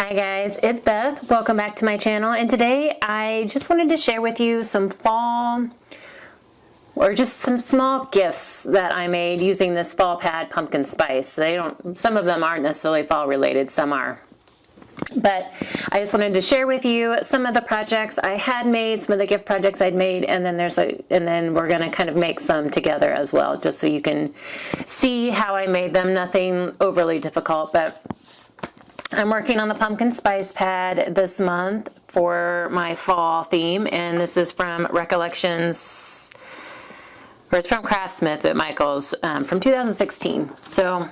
Hi guys, it's Beth. Welcome back to my channel, and today I just wanted to share with you some fall or just some small gifts that I made using this fall pad pumpkin spice. Some of them aren't necessarily fall related, some are. But I just wanted to share with you some of the projects I had made, some of the gift projects I'd made, and then we're going to kind of make some together as well, just so you can see how I made them. Nothing overly difficult, but I'm working on the pumpkin spice pad this month for my fall theme, and this is from Recollections, or it's from CraftSmith at Michael's from 2016. So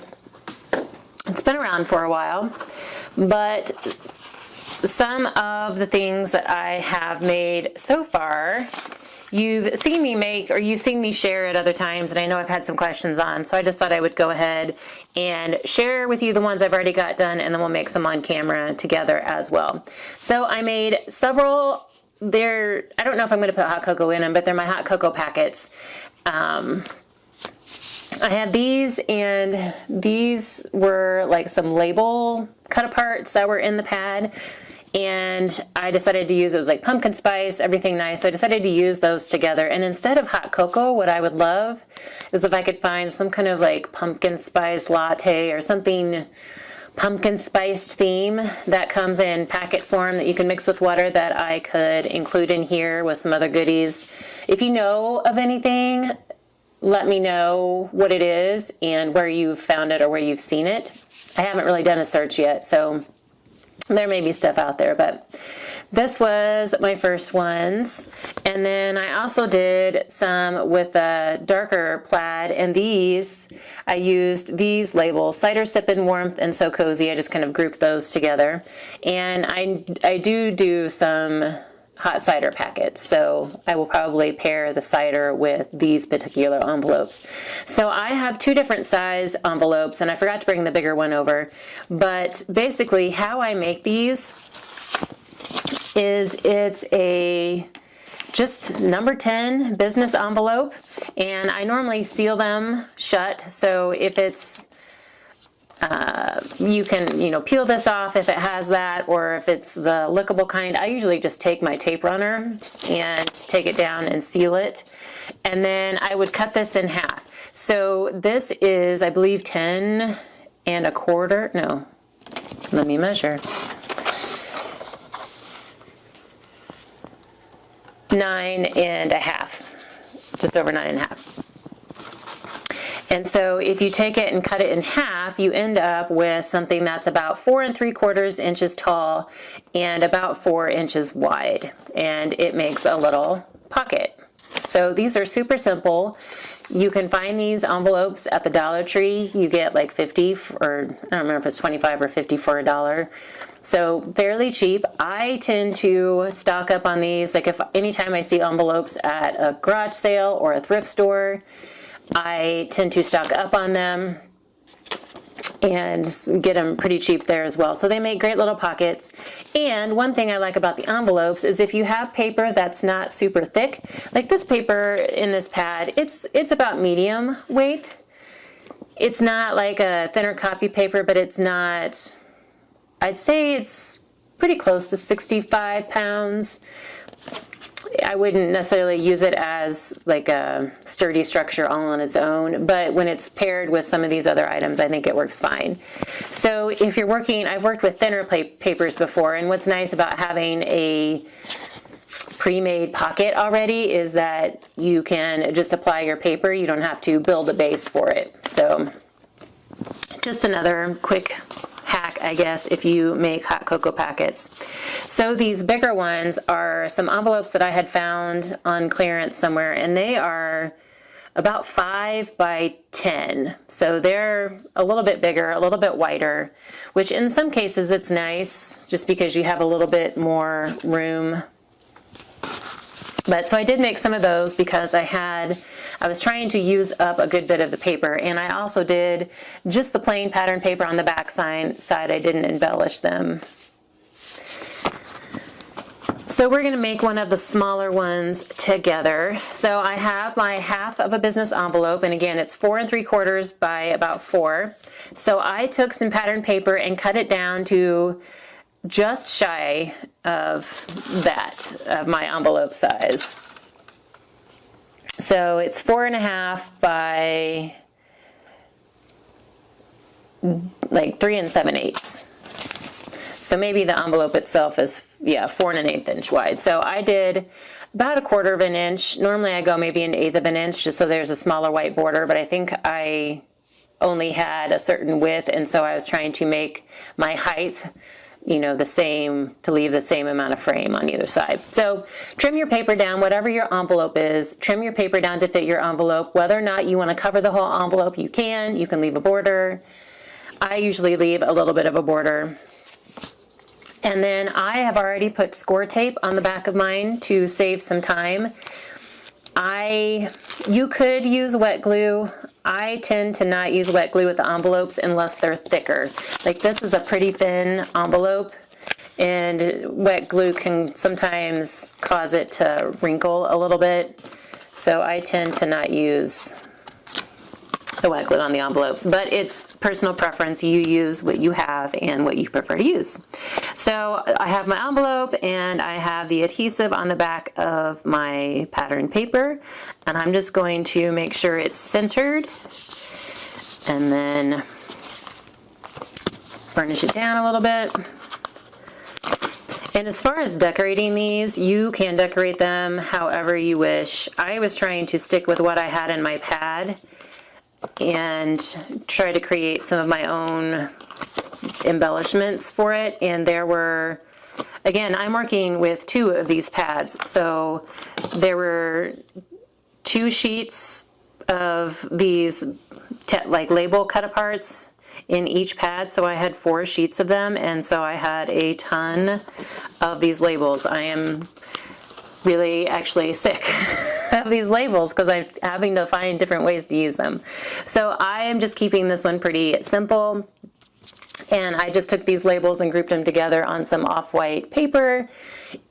it's been around for a while, but some of the things that I have made so far, you've seen me make, or you've seen me share at other times, and I know I've had some questions on, so I just thought I would go ahead and share with you the ones I've already got done, and then we'll make some on camera together as well. So I made several, I don't know if I'm going to put hot cocoa in them, but they're my hot cocoa packets. I had these, and these were like some label cut aparts that were in the pad, and I decided to use, it was like pumpkin spice, everything nice, so I decided to use those together. And instead of hot cocoa, what I would love is if I could find some kind of like pumpkin spice latte or something pumpkin spiced theme that comes in packet form that you can mix with water, that I could include in here with some other goodies. If you know of anything, let me know what it is and where you've found it or where you've seen it. I haven't really done a search yet, so there may be stuff out there, but this was my first ones. And then I also did some with a darker plaid, and these, I used these labels, Cider Sippin' Warmth and So Cozy. I just kind of grouped those together. And I do some hot cider packets, so I will probably pair the cider with these particular envelopes. So I have two different size envelopes, and I forgot to bring the bigger one over, but basically how I make these is it's a just number 10 business envelope, and I normally seal them shut, so if it's you can, peel this off if it has that, or if it's the lickable kind. I usually just take my tape runner and take it down and seal it. And then I would cut this in half. So this is, I believe, 10 1/4. No, let me measure. 9 1/2. Just over 9 1/2. And so if you take it and cut it in half, you end up with something that's about 4 3/4 inches tall and about 4 inches wide. And it makes a little pocket. So these are super simple. You can find these envelopes at the Dollar Tree. You get like 50, or I don't remember if it's 25 or 50 for $1. So fairly cheap. I tend to stock up on these. Like anytime I see envelopes at a garage sale or a thrift store, I tend to stock up on them and get them pretty cheap there as well. So they make great little pockets. And one thing I like about the envelopes is if you have paper that's not super thick, like this paper in this pad, it's about medium weight. It's not like a thinner copy paper, but it's not, I'd say it's pretty close to 65 pounds. I wouldn't necessarily use it as like a sturdy structure all on its own, but when it's paired with some of these other items, I think it works fine. So if you're working, I've worked with thinner papers before, and what's nice about having a pre-made pocket already is that you can just apply your paper. You don't have to build a base for it. So just another quick hack, I guess, if you make hot cocoa packets. So these bigger ones are some envelopes that I had found on clearance somewhere, and they are about 5 by 10. So they're a little bit bigger, a little bit wider, which in some cases it's nice just because you have a little bit more room. But so I did make some of those because I was trying to use up a good bit of the paper, and I also did just the plain pattern paper on the back side. I didn't embellish them. So we're going to make one of the smaller ones together. So I have my half of a business envelope, and again, it's 4 3/4 by about 4. So I took some pattern paper and cut it down to just shy of that, of my envelope size. So it's 4.5 by like 3 7/8. So maybe the envelope itself is, 4 1/8 inch wide. So I did about 1/4 of an inch. Normally I go maybe 1/8 of an inch just so there's a smaller white border, but I think I only had a certain width, and so I was trying to make my height, the same, to leave the same amount of frame on either side. So trim your paper down, whatever your envelope is, trim your paper down to fit your envelope. Whether or not you want to cover the whole envelope, you can leave a border. I usually leave a little bit of a border. And then I have already put score tape on the back of mine to save some time. You could use wet glue. I tend to not use wet glue with the envelopes unless they're thicker. Like this is a pretty thin envelope, and wet glue can sometimes cause it to wrinkle a little bit. So I tend to not use the wet glue on the envelopes, but it's personal preference. You use what you have and what you prefer to use. So I have my envelope and I have the adhesive on the back of my pattern paper, and I'm just going to make sure it's centered and then burnish it down a little bit. And as far as decorating these, you can decorate them however you wish. I was trying to stick with what I had in my pad and try to create some of my own embellishments for it. And there were, again, I'm working with 2 of these pads. So there were 2 sheets of these like label cut aparts in each pad. So I had 4 sheets of them. And so I had a ton of these labels. I am really actually sick of these labels because I'm having to find different ways to use them. So I am just keeping this one pretty simple, and I just took these labels and grouped them together on some off-white paper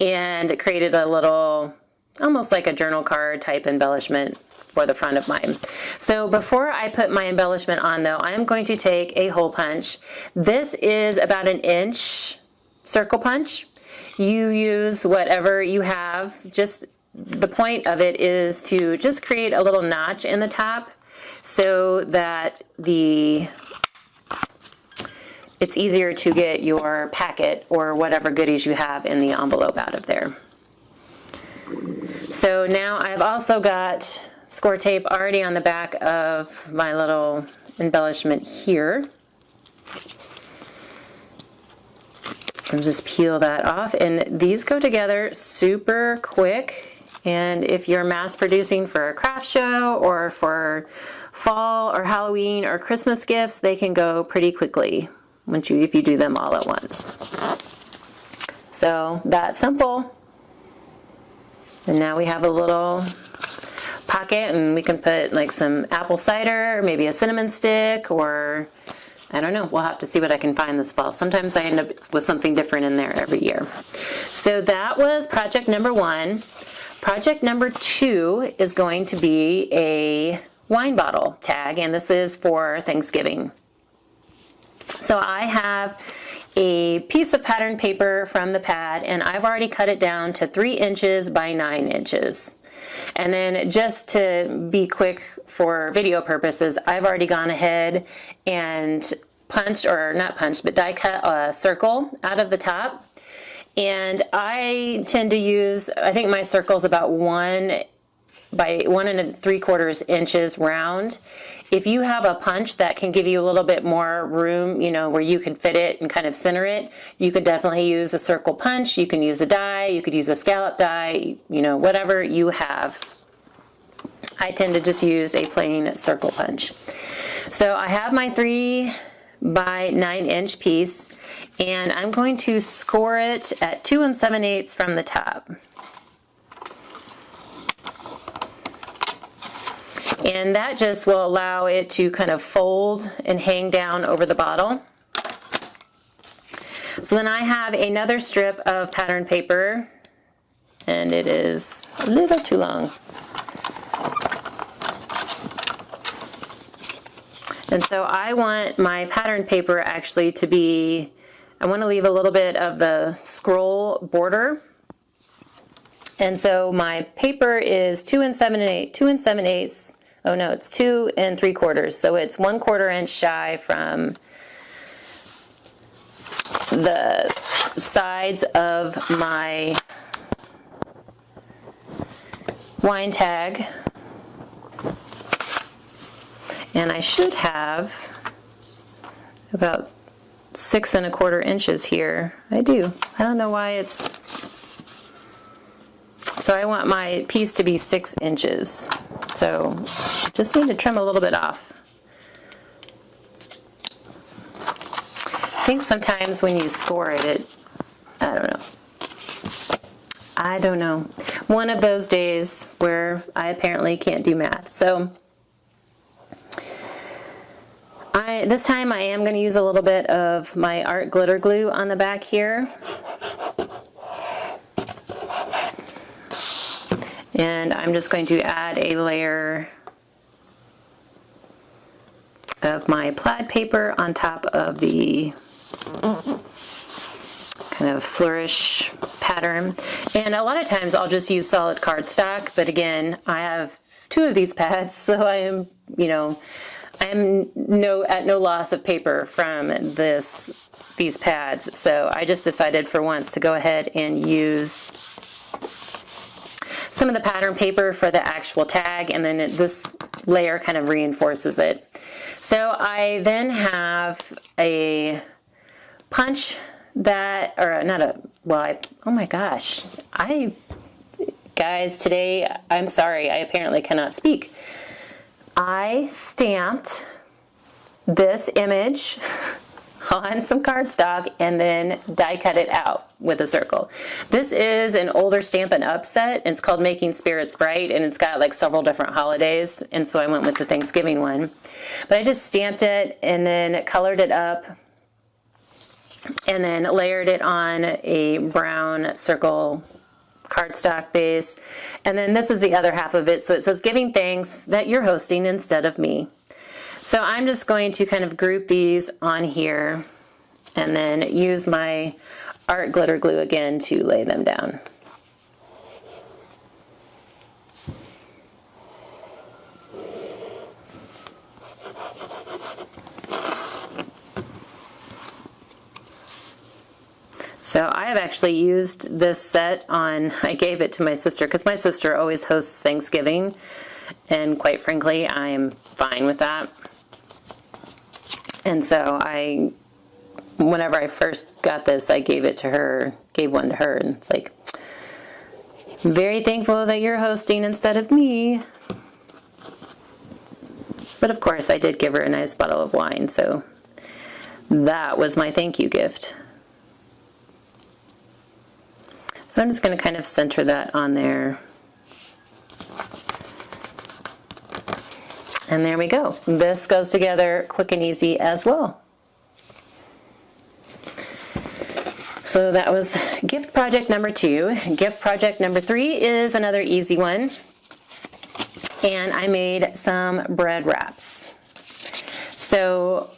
and created a little, almost like a journal card type embellishment for the front of mine. So before I put my embellishment on though, I am going to take a hole punch. This is about 1 inch circle punch. You use whatever you have. Just the point of it is to just create a little notch in the top so that it's easier to get your packet or whatever goodies you have in the envelope out of there. So now I've also got score tape already on the back of my little embellishment here. And just peel that off, and these go together super quick. And if you're mass producing for a craft show or for fall or Halloween or Christmas gifts, they can go pretty quickly if you do them all at once. So that's simple. And now we have a little pocket, and we can put like some apple cider, or maybe a cinnamon stick, or I don't know. We'll have to see what I can find this fall. Sometimes I end up with something different in there every year. So that was project number 1. Project number 2 is going to be a wine bottle tag, and this is for Thanksgiving. So I have a piece of pattern paper from the pad, and I've already cut it down to 3 inches by 9 inches. And then just to be quick for video purposes, I've already gone ahead and punched, or not punched, but die cut a circle out of the top. And I tend to use, I think my circle is about 1 by 1 3/4 inches round. If you have a punch that can give you a little bit more room, where you can fit it and kind of center it, you could definitely use a circle punch. You can use a die, you could use a scallop die, whatever you have. I tend to just use a plain circle punch. So I have my 3 by 9 inch piece, and I'm going to score it at 2 7/8 from the top. And that just will allow it to kind of fold and hang down over the bottle. So then I have another strip of pattern paper, and it is a little too long. And so I want my pattern paper actually to be I want to leave a little bit of the scroll border. And so my paper is 2 7/8. Oh no, it's 2 3/4. So it's 1/4 inch shy from the sides of my wine tag. And I should have about 6 1/4 inches here. I do. I don't know why it's... So I want my piece to be 6 inches. So just need to trim a little bit off. I think sometimes when you score it, I don't know. One of those days where I apparently can't do math. So this time I am going to use a little bit of my art glitter glue on the back here. And I'm just going to add a layer of my plaid paper on top of the kind of flourish pattern. And a lot of times I'll just use solid cardstock, but again, I have 2 of these pads, so I am, at no loss of paper from these pads. So I just decided for once to go ahead and use some of the pattern paper for the actual tag, and then this layer kind of reinforces it. So I then have a punch that, or not a, well, oh my gosh, guys, today, I'm sorry, I apparently cannot speak. I stamped this image on some cardstock and then die cut it out with a circle. This is an older Stampin' Up set, and it's called Making Spirits Bright, and it's got like several different holidays, and so I went with the Thanksgiving one. But I just stamped it and then colored it up and then layered it on a brown circle cardstock base. And then this is the other half of it, so it says giving thanks that you're hosting instead of me. So I'm just going to kind of group these on here and then use my art glitter glue again to lay them down. So I have actually used this set on, I gave it to my sister because my sister always hosts Thanksgiving, and quite frankly, I am fine with that. And so whenever I first got this, I gave it to her, gave one to her, and it's like, I'm very thankful that you're hosting instead of me. But of course, I did give her a nice bottle of wine, so that was my thank you gift. So I'm just going to kind of center that on there. And there we go. This goes together quick and easy as well. So that was gift project number 2. Gift project number 3 is another easy one. And I made some bread wraps. So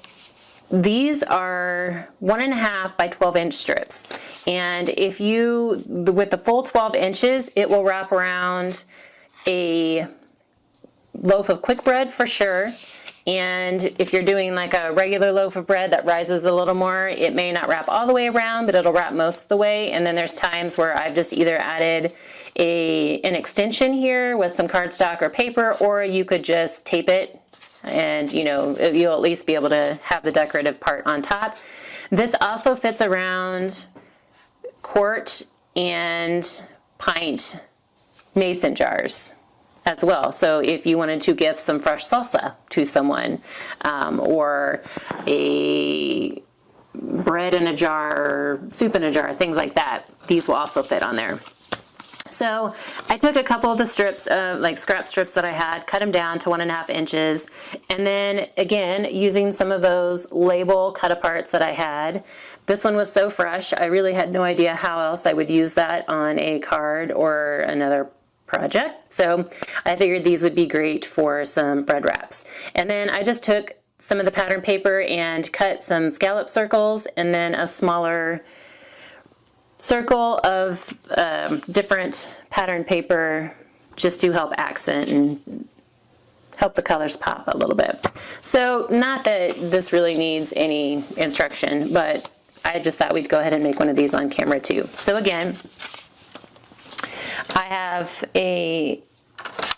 these are 1.5 by 12 inch strips. And if you, with the full 12 inches, it will wrap around a loaf of quick bread for sure. And if you're doing like a regular loaf of bread that rises a little more, it may not wrap all the way around, but it'll wrap most of the way. And then there's times where I've just either added an extension here with some cardstock or paper, or you could just tape it and you'll at least be able to have the decorative part on top. This also fits around quart and pint mason jars as well. So if you wanted to gift some fresh salsa to someone, or a bread in a jar, or soup in a jar, things like that, these will also fit on there. So I took a couple of the strips, like scrap strips that I had, cut them down to 1.5 inches, and then again, using some of those label cut aparts that I had. This one was so fresh, I really had no idea how else I would use that on a card or another project. So I figured these would be great for some bread wraps. And then I just took some of the pattern paper and cut some scallop circles, and then a smaller circle of different pattern paper just to help accent and help the colors pop a little bit. So not that this really needs any instruction, but I just thought we'd go ahead and make one of these on camera too. So again, I have a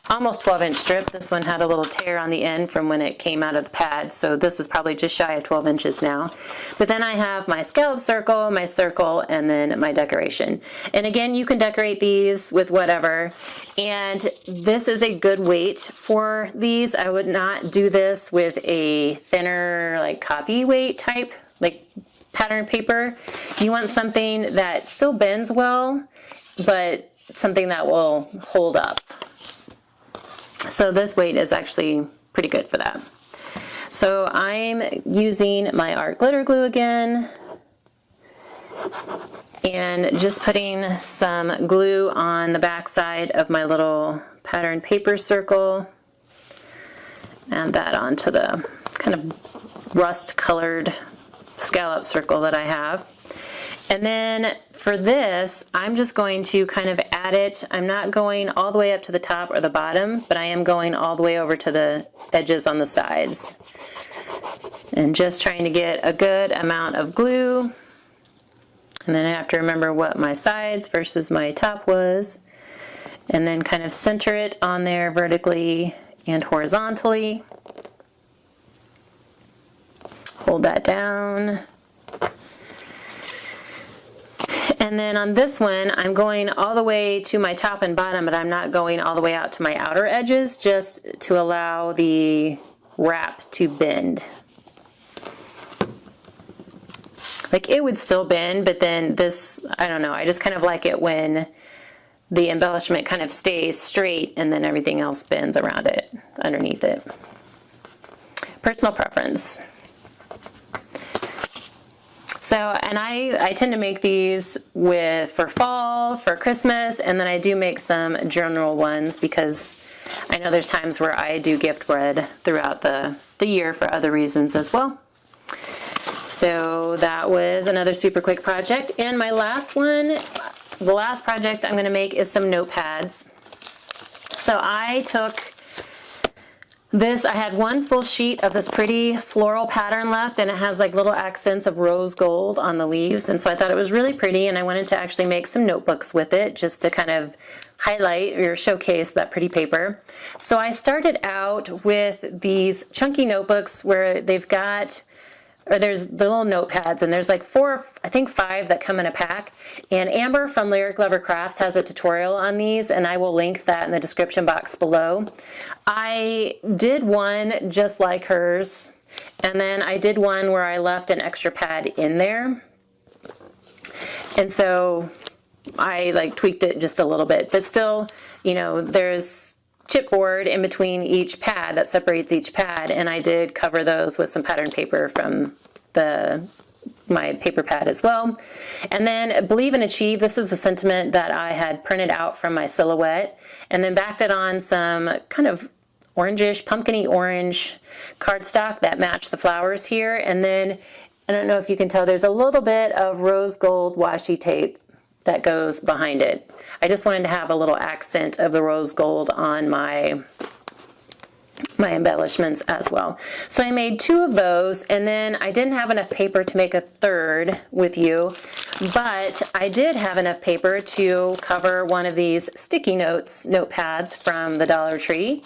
almost 12-inch strip. This one had a little tear on the end from when it came out of the pad, so this is probably just shy of 12 inches now. But then I have my scallop circle, my circle, and then my decoration. And again, you can decorate these with whatever. And this is a good weight for these. I would not do this with a thinner, like copy weight type, like pattern paper. You want something that still bends well, but something that will hold up. So this weight is actually pretty good for that. So I'm using my art glitter glue again and just putting some glue on the back side of my little pattern paper circle. Add that onto the kind of rust colored scallop circle that I have. And then for this, I'm just going to kind of add it. I'm not going all the way up to the top or the bottom, but I am going all the way over to the edges on the sides. And just trying to get a good amount of glue. And then I have to remember what my sides versus my top was. And then kind of center it on there vertically and horizontally. Hold that down. And then on this one, I'm going all the way to my top and bottom, but I'm not going all the way out to my outer edges, just to allow the wrap to bend. Like it would still bend, but then this, I don't know, I just kind of like it when the embellishment kind of stays straight and then everything else bends around it, underneath it. Personal preference. So, and I tend to make these for fall, for Christmas, and then I do make some general ones because I know there's times where I do gift bread throughout the year for other reasons as well. So that was another super quick project. And my last one, the last project I'm going to make is some notepads. So I took this, I had one full sheet of this pretty floral pattern left, and it has like little accents of rose gold on the leaves, and so I thought it was really pretty, and I wanted to actually make some notebooks with it just to kind of highlight or showcase that pretty paper. So I started out with these chunky notebooks where they've got, or there's the little notepads, and there's like 4, I think 5 that come in a pack. And Amber from Lyric Lover Crafts has a tutorial on these, and I will link that in the description box below. I did one just like hers, and then I did one where I left an extra pad in there. And so I like tweaked it just a little bit, but still, you know, there's chipboard in between each pad that separates each pad, and I did cover those with some pattern paper from my paper pad as well. And then Believe and Achieve, this is a sentiment that I had printed out from my silhouette and then backed it on some kind of orangish, pumpkin-y orange cardstock that matched the flowers here. And then, I don't know if you can tell, there's a little bit of rose gold washi tape that goes behind it. I just wanted to have a little accent of the rose gold on my embellishments as well. So I made 2 of those, and then I didn't have enough paper to make a third with you, but I did have enough paper to cover one of these sticky notes notepads from the Dollar Tree.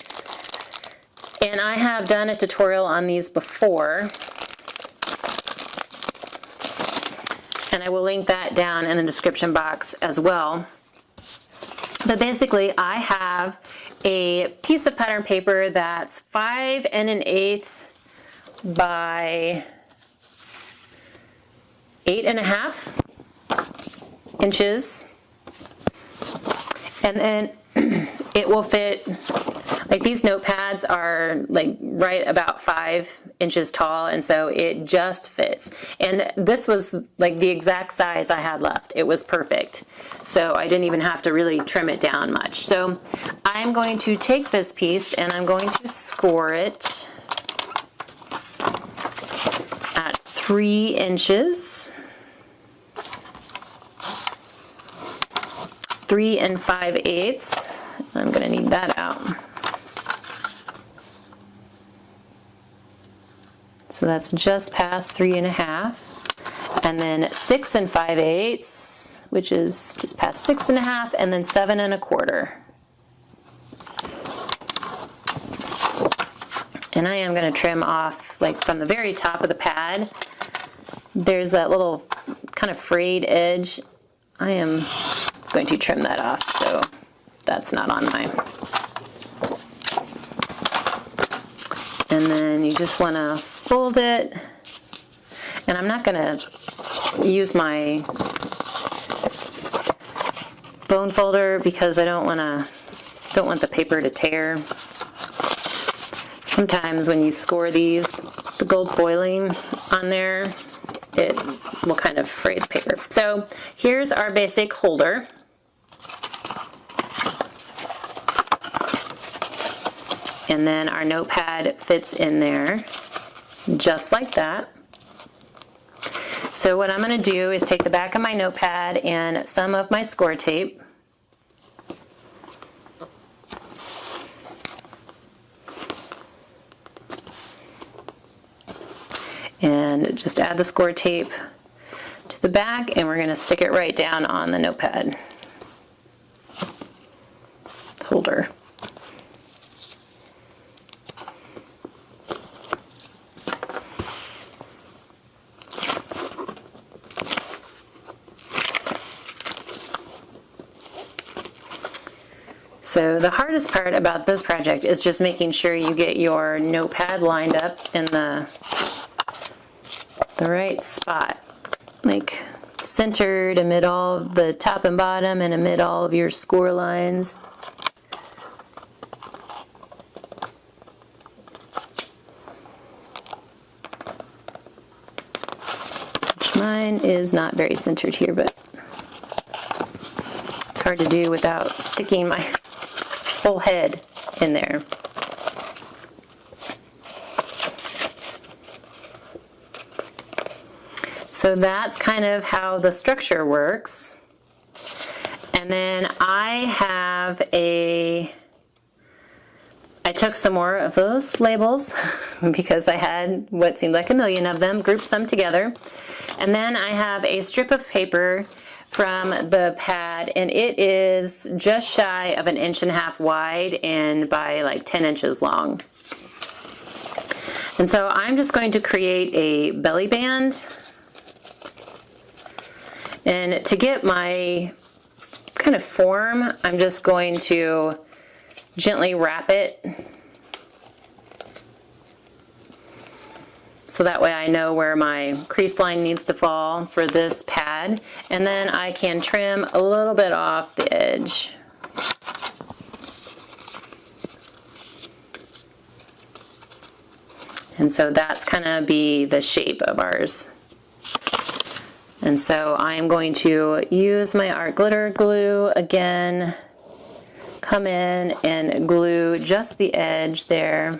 And I have done a tutorial on these before, and I will link that down in the description box as well. But basically, I have a piece of pattern paper that's 5 1/8 by 8.5 inches, and then it will fit. Like these notepads are like right about 5 inches tall, and so it just fits. And this was like the exact size I had left. It was perfect. So I didn't even have to really trim it down much. So I'm going to take this piece and I'm going to score it 3 inches, 3 5/8. I'm going to need that out. So that's just past 3 1/2. And then 6 5/8, which is just past 6 1/2, and then 7 1/4. And I am going to trim off, like from the very top of the pad, there's that little kind of frayed edge. I am going to trim that off, so that's not on mine. And then you just want to fold it. And I'm not going to use my bone folder because I don't want the paper to tear. Sometimes when you score these, the gold foiling on there, it will kind of fray the paper. So here's our basic holder. And then our notepad fits in there just like that. So what I'm going to do is take the back of my notepad and some of my score tape. And just add the score tape to the back, and we're going to stick it right down on the notepad holder. So the hardest part about this project is just making sure you get your notepad lined up in the right spot, like centered amid all of the top and bottom and amid all of your score lines. Which mine is not very centered here, but it's hard to do without sticking my whole head in there. So that's kind of how the structure works. And then I took some more of those labels because I had what seemed like a million of them, grouped some together. And then I have a strip of paper from the pad, and it is just shy of 1.5 inches wide and by like 10 inches long. And so I'm just going to create a belly band. And to get my kind of form, I'm just going to gently wrap it so that way I know where my crease line needs to fall for this pad. And then I can trim a little bit off the edge. And so that's kind of be the shape of ours. And so I'm going to use my art glitter glue again, come in and glue just the edge there.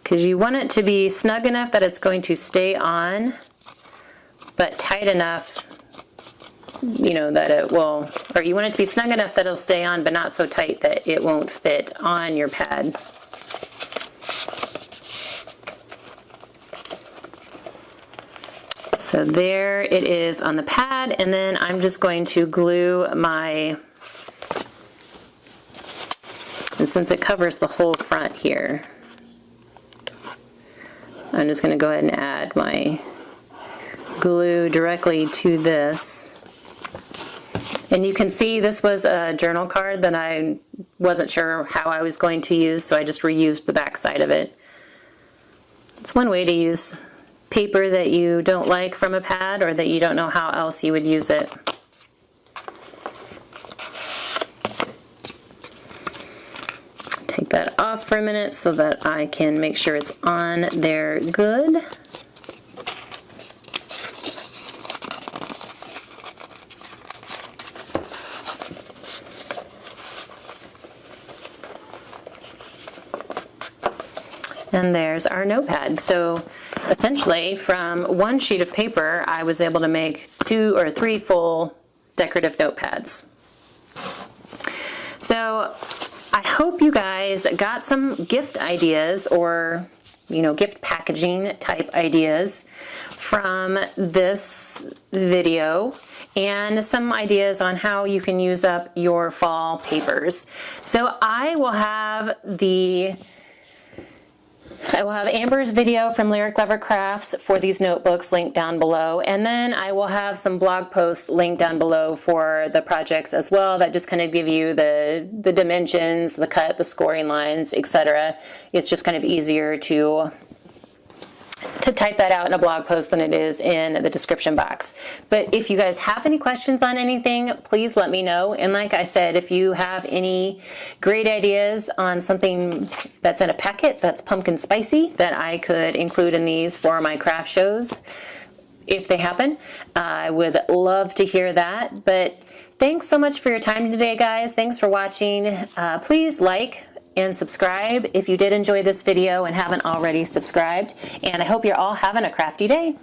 Because you want it to be snug enough that it's going to stay on, but tight enough, you know, that it will, or you want it to be snug enough that it'll stay on, but not so tight that it won't fit on your pad. So there it is on the pad, and then I'm just going to glue my, and since it covers the whole front here, I'm just going to go ahead and add my glue directly to this. And you can see this was a journal card that I wasn't sure how I was going to use, so I just reused the back side of it. It's one way to use paper that you don't like from a pad or that you don't know how else you would use it. Take that off for a minute so that I can make sure it's on there good. And there's our notepad. So essentially from one sheet of paper, I was able to make 2 or 3 full decorative notepads. So I hope you guys got some gift ideas, or gift packaging type ideas from this video, and some ideas on how you can use up your fall papers. So I will have Amber's video from Lyric Lover Crafts for these notebooks linked down below, and then I will have some blog posts linked down below for the projects as well that just kind of give you the dimensions, the cut, the scoring lines, etc. It's just kind of easier to type that out in a blog post than it is in the description box. But if you guys have any questions on anything, please let me know. And like I said, if you have any great ideas on something that's in a packet that's pumpkin spicy that I could include in these for my craft shows, if they happen, I would love to hear that. But thanks so much for your time today, guys. Thanks for watching. Please like and subscribe if you did enjoy this video and haven't already subscribed. And I hope you're all having a crafty day.